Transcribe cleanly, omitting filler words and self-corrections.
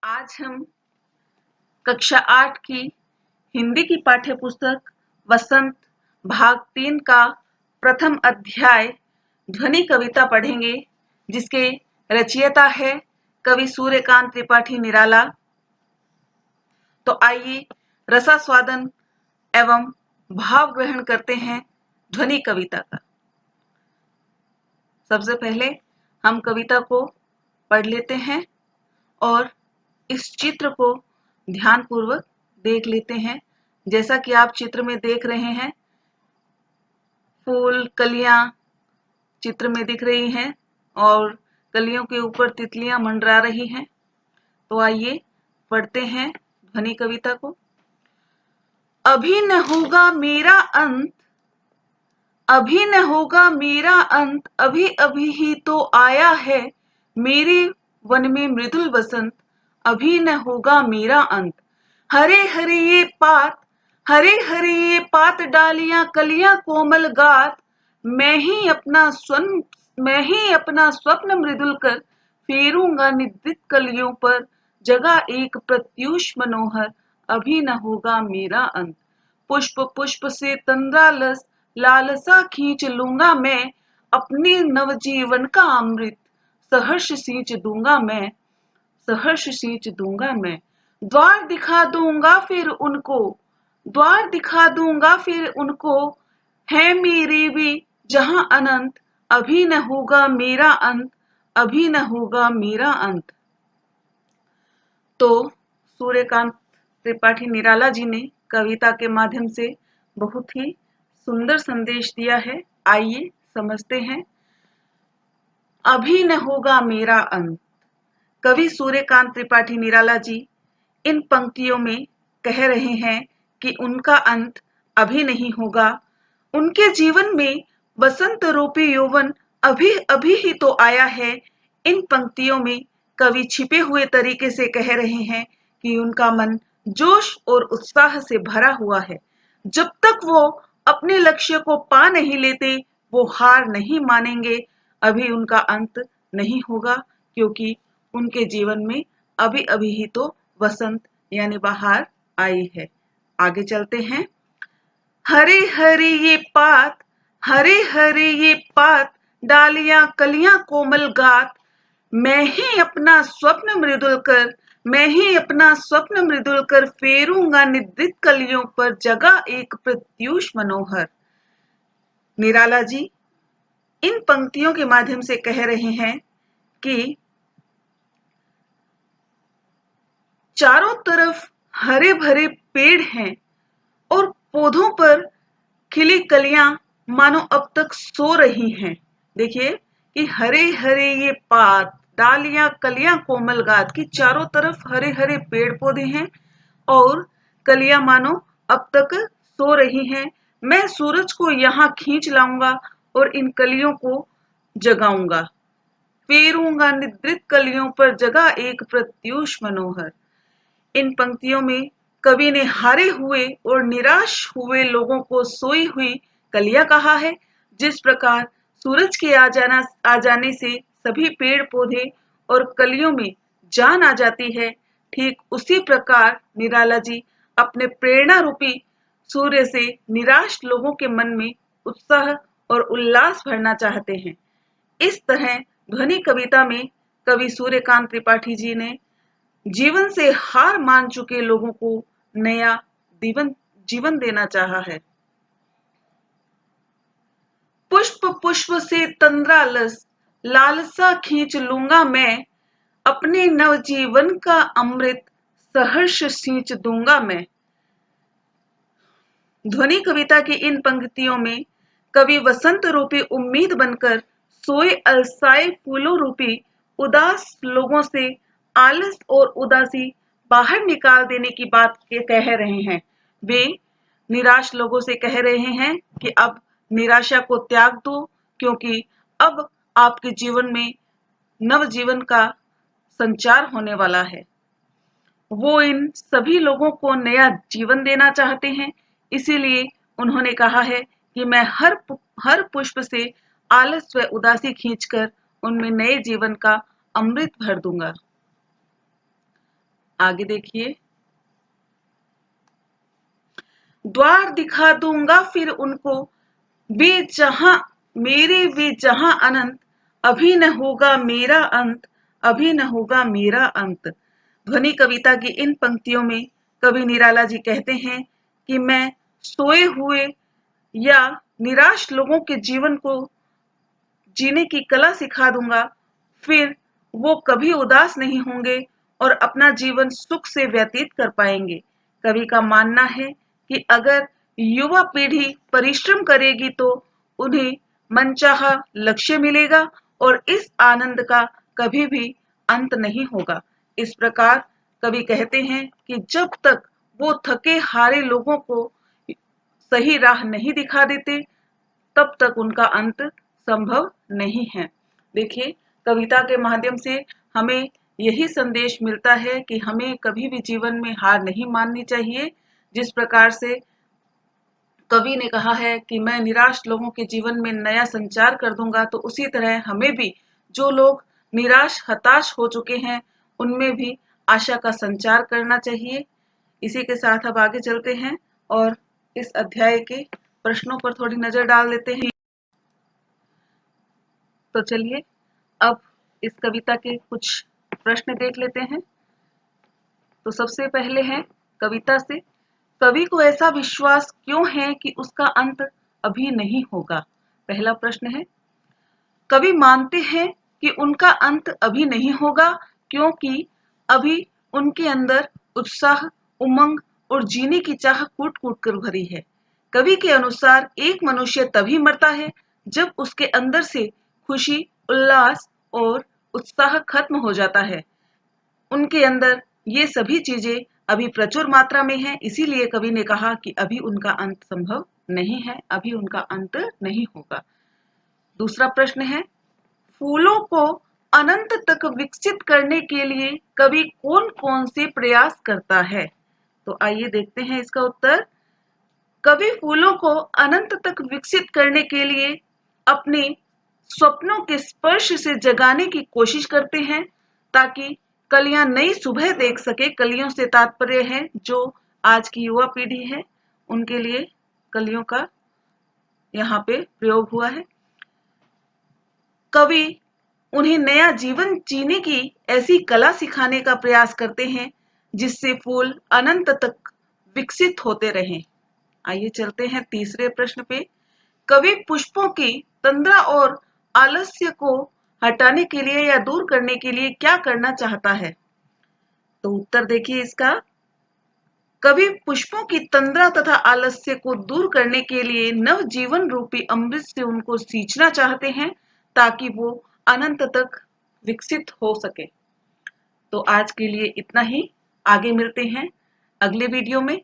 आज हम कक्षा 8 की हिंदी की पाठ्य पुस्तक वसंत भाग 3 का प्रथम अध्याय ध्वनि कविता पढ़ेंगे, जिसके रचयिता है कवि सूर्यकांत त्रिपाठी निराला। तो आइए रसास्वादन एवं भाव ग्रहण करते हैं ध्वनि कविता का। सबसे पहले हम कविता को पढ़ लेते हैं और इस चित्र को ध्यानपूर्वक देख लेते हैं। जैसा कि आप चित्र में देख रहे हैं, फूल कलियां चित्र में दिख रही हैं और कलियों के ऊपर तितलियां मंडरा रही हैं। तो आइए पढ़ते हैं ध्वनि कविता को। अभी न होगा मेरा अंत, अभी न होगा मेरा अंत, अभी अभी ही तो आया है मेरे वन में मृदुल बसंत, अभी न होगा मेरा अंत। हरे हरे ये पात, हरे हरे ये पात डालियां कलियां कोमल गात, मैं ही अपना स्वप्न मृदुल कर फेरूंगा निद्रित कलियों पर, जगह एक प्रत्यूष मनोहर, अभी न होगा मेरा अंत। पुष्प पुष्प से तंद्रालस लालसा खींच लूंगा मैं, अपने नवजीवन का अमृत सहर्ष सींच दूंगा मैं, सहर्ष सींच दूंगा मैं। द्वार दिखा दूंगा फिर उनको, द्वार दिखा दूंगा फिर उनको, है मेरी भी जहां अनंत, अभी न होगा मेरा अंत, अभी न होगा मेरा अंत। तो सूर्यकांत त्रिपाठी निराला जी ने कविता के माध्यम से बहुत ही सुंदर संदेश दिया है। आइए समझते हैं। अभी न होगा मेरा अंत। कवि सूर्यकांत त्रिपाठी निराला जी इन पंक्तियों में कह रहे हैं कि उनका अंत अभी नहीं होगा। उनके जीवन में बसंत रूपी यौवन अभी अभी ही तो आया है। इन पंक्तियों में कवि छिपे हुए तरीके से कह रहे हैं कि उनका मन जोश और उत्साह से भरा हुआ है। जब तक वो अपने लक्ष्य को पा नहीं लेते, वो हार नहीं मानेंगे। अभी उनका अंत नहीं होगा, क्योंकि उनके जीवन में अभी अभी ही तो वसंत यानी बहार आई है। आगे चलते हैं। हरे हरे ये पात, हरे हरे ये पात डालियां कलियां कोमल गात, मैं ही अपना स्वप्न मृदुल कर, मैं ही अपना स्वप्न मृदुल कर फेरूंगा निद्रित कलियों पर, जगह एक प्रत्यूष मनोहर। निराला जी इन पंक्तियों के माध्यम से कह रहे हैं कि चारों तरफ हरे भरे पेड़ हैं और पौधों पर खिली कलियां मानो अब तक सो रही हैं। देखिए कि हरे हरे ये पात डालियां कलियां कोमल गात, की चारों तरफ हरे हरे पेड़ पौधे हैं और कलियां मानो अब तक सो रही हैं। मैं सूरज को यहाँ खींच लाऊंगा और इन कलियों को जगाऊंगा, फेरूंगा निद्रित कलियों पर, जगह एक प्रत्यूष मनोहर। इन पंक्तियों में कवि ने हारे हुए और निराश हुए लोगों को सोई हुई कलियां कहा है। जिस प्रकार सूरज के आ जाने से सभी पेड़ पौधे और कलियों में जान आ जाती है, ठीक उसी प्रकार निराला जी अपने प्रेरणा रूपी सूर्य से निराश लोगों के मन में उत्साह और उल्लास भरना चाहते हैं। इस तरह ध्वनि कविता में कवि सूर्यकांत त्रिपाठी जी ने जीवन से हार मान चुके लोगों को नया जीवन देना चाहा है। पुष्प पुष्प से तंद्रालस लालसा खींच लूंगा मैं, अपने नवजीवन का अमृत सहर्ष सींच दूंगा मैं। ध्वनि कविता की इन पंक्तियों में कवि वसंत रूपी उम्मीद बनकर सोए अलसाए फूलों रूपी उदास लोगों से आलस और उदासी बाहर निकाल देने की बात कह रहे हैं। वे निराश लोगों से कह रहे हैं कि अब निराशा को त्याग दो, क्योंकि अब आपके जीवन में नव जीवन का संचार होने वाला है। वो इन सभी लोगों को नया जीवन देना चाहते हैं, इसीलिए उन्होंने कहा है कि मैं हर पुष्प से आलस व उदासी खींचकर उनमें नए जीवन का अमृत भर दूंगा। आगे देखिए, द्वार दिखा दूंगा फिर उनको, वे जहां वे जहां अनंत, अभी न होगा मेरा अंत, अभी न होगा मेरा अंत। ध्वनि कविता की इन पंक्तियों में कवि निराला जी कहते हैं कि मैं सोए हुए या निराश लोगों के जीवन को जीने की कला सिखा दूंगा, फिर वो कभी उदास नहीं होंगे और अपना जीवन सुख से व्यतीत कर पाएंगे। कवि का मानना है कि अगर युवा पीढ़ी परिश्रम करेगी तो उन्हें मनचाहा लक्ष्य मिलेगा और इस आनंद का कभी भी अंत नहीं होगा। इस प्रकार कवि कहते हैं कि जब तक वो थके हारे लोगों को सही राह नहीं दिखा देते, तब तक उनका अंत संभव नहीं है। देखिए, कविता के माध्यम से हमें यही संदेश मिलता है कि हमें कभी भी जीवन में हार नहीं माननी चाहिए। जिस प्रकार से कवि ने कहा है कि मैं निराश लोगों के जीवन में नया संचार कर दूंगा, तो उसी तरह हमें भी जो लोग निराश हताश हो चुके हैं उनमें भी आशा का संचार करना चाहिए। इसी के साथ अब आगे चलते हैं और इस अध्याय के प्रश्नों पर थोड़ी नजर डाल लेते हैं। तो चलिए अब इस कविता के कुछ प्रश्न देख लेते हैं। तो सबसे पहले है कविता से, कवि को ऐसा विश्वास क्यों है कि उसका अंत अभी नहीं होगा? पहला प्रश्न है, कवि मानते हैं कि उनका अंत अभी नहीं होगा क्योंकि अभी उनके अंदर उत्साह, उमंग और जीने की चाह कूट कूट कर भरी है। कवि के अनुसार एक मनुष्य तभी मरता है जब उसके अंदर से खुशी, उल्लास और उत्साह खत्म हो जाता है। उनके अंदर ये सभी चीजें अभी प्रचुर मात्रा में हैं, इसीलिए कवि ने कहा कि अभी उनका अंत संभव नहीं है, अभी उनका अंत नहीं होगा। दूसरा प्रश्न है, फूलों को अनंत तक विकसित करने के लिए कवि कौन कौन से प्रयास करता है? तो आइए देखते हैं इसका उत्तर। कवि फूलों को अनंत तक विकसित करने के लिए अपने स्वप्नों के स्पर्श से जगाने की कोशिश करते हैं ताकि कलियां नई सुबह देख सके। कलियों से तात्पर्य है जो आज की युवा पीढ़ी है, उनके लिए कलियों का यहाँ पे प्रयोग हुआ है। कवि उन्हें नया जीवन जीने की ऐसी कला सिखाने का प्रयास करते हैं जिससे फूल अनंत तक विकसित होते रहें। आइए चलते हैं तीसरे प्रश्न पे। कवि पुष्पों की तंद्रा और आलस्य को हटाने के लिए या दूर करने के लिए क्या करना चाहता है? तो उत्तर देखिए इसका। कवि पुष्पों की तंद्रा तथा आलस्य को दूर करने के लिए नव जीवन रूपी अमृत से उनको सींचना चाहते हैं ताकि वो अनंत तक विकसित हो सके। तो आज के लिए इतना ही। आगे मिलते हैं अगले वीडियो में।